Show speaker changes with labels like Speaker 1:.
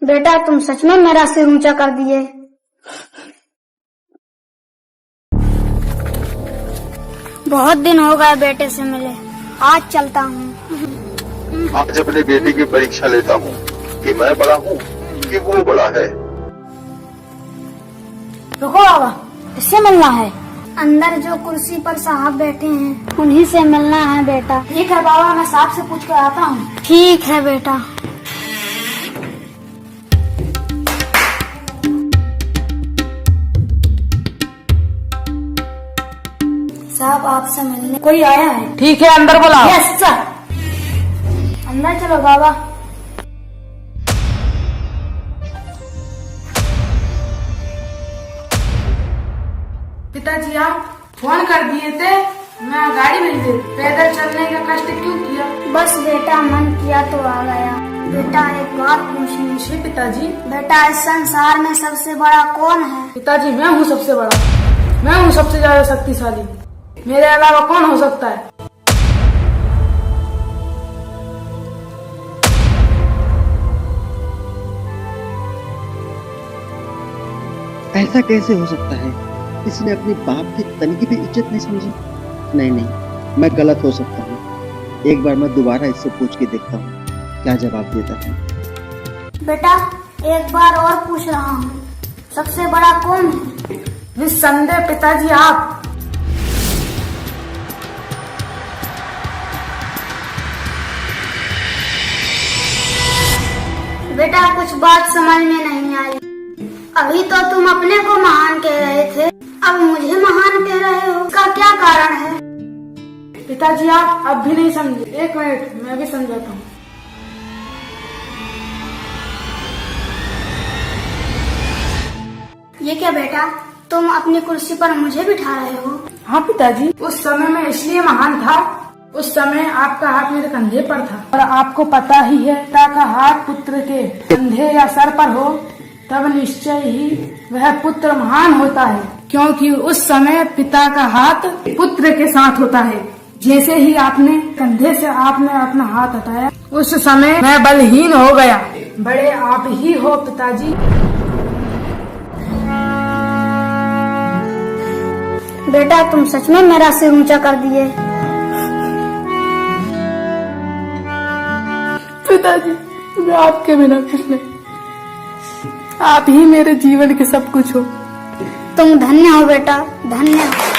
Speaker 1: बेटा तुम सच में मेरा सिर ऊंचा कर दिए। बहुत दिन हो गए बेटे से मिले, आज चलता हूँ।
Speaker 2: आज अपने बेटे की परीक्षा लेता हूँ कि मैं बड़ा हूँ कि वो बड़ा है।
Speaker 1: रुको बाबा, किससे मिलना है? अंदर जो कुर्सी पर साहब बैठे हैं उन्हीं से मिलना है बेटा। ठीक है बाबा, मैं साहब से पूछ कर आता हूँ। ठीक है बेटा। साहब आपसे मिलने कोई आया है।
Speaker 3: ठीक है, अंदर बुलाओ।
Speaker 1: Yes sir. अंदर चलो बाबा।
Speaker 3: पिताजी आप फोन कर दिए थे, मैं गाड़ी भेज देती। पैदल चलने का कष्ट क्यों किया?
Speaker 1: बस बेटा मन किया तो आ गया। बेटा एक बात पूछनी थी।
Speaker 3: पिताजी।
Speaker 1: बेटा इस संसार में सबसे बड़ा कौन है?
Speaker 3: पिताजी मैं हूँ सबसे बड़ा, मैं हूँ सबसे ज्यादा शक्तिशाली, मेरे अलावा कौन हो सकता है?
Speaker 4: ऐसा कैसे हो सकता है? इसने अपने बाप की तनिक भी इज्जत नहीं समझी। नहीं, मैं गलत हो सकता हूँ। एक बार मैं दोबारा इससे पूछ के देखता हूँ क्या जवाब देता है।
Speaker 1: बेटा एक बार और पूछ रहा हूँ, सबसे बड़ा कौन है?
Speaker 3: निस्संदेह पिताजी आप।
Speaker 1: बेटा कुछ बात समझ में नहीं आई। अभी तो तुम अपने को महान कह रहे थे, अब मुझे महान कह रहे हो, इसका क्या कारण है?
Speaker 3: पिताजी आप अब भी नहीं समझे। एक मिनट, मैं भी समझाता हूँ।
Speaker 1: ये क्या बेटा, तुम अपनी कुर्सी पर मुझे बिठा रहे हो?
Speaker 3: हाँ पिताजी, उस समय मैं इसलिए महान था, उस समय आपका हाथ मेरे कंधे पर था। और आपको पता ही है, पिता का हाथ पुत्र के कंधे या सर पर हो तब निश्चय ही वह पुत्र महान होता है, क्योंकि उस समय पिता का हाथ पुत्र के साथ होता है। जैसे ही आपने कंधे से आपने अपना हाथ हटाया, उस समय मैं बलहीन हो गया। बड़े आप ही हो पिताजी।
Speaker 1: बेटा तुम सच में मेरा सिर ऊंचा कर दिए।
Speaker 3: पिताजी मैं आपके बिना कुछ नहीं, आप ही मेरे जीवन के सब कुछ हो।
Speaker 1: तुम धन्य हो बेटा, धन्य हो।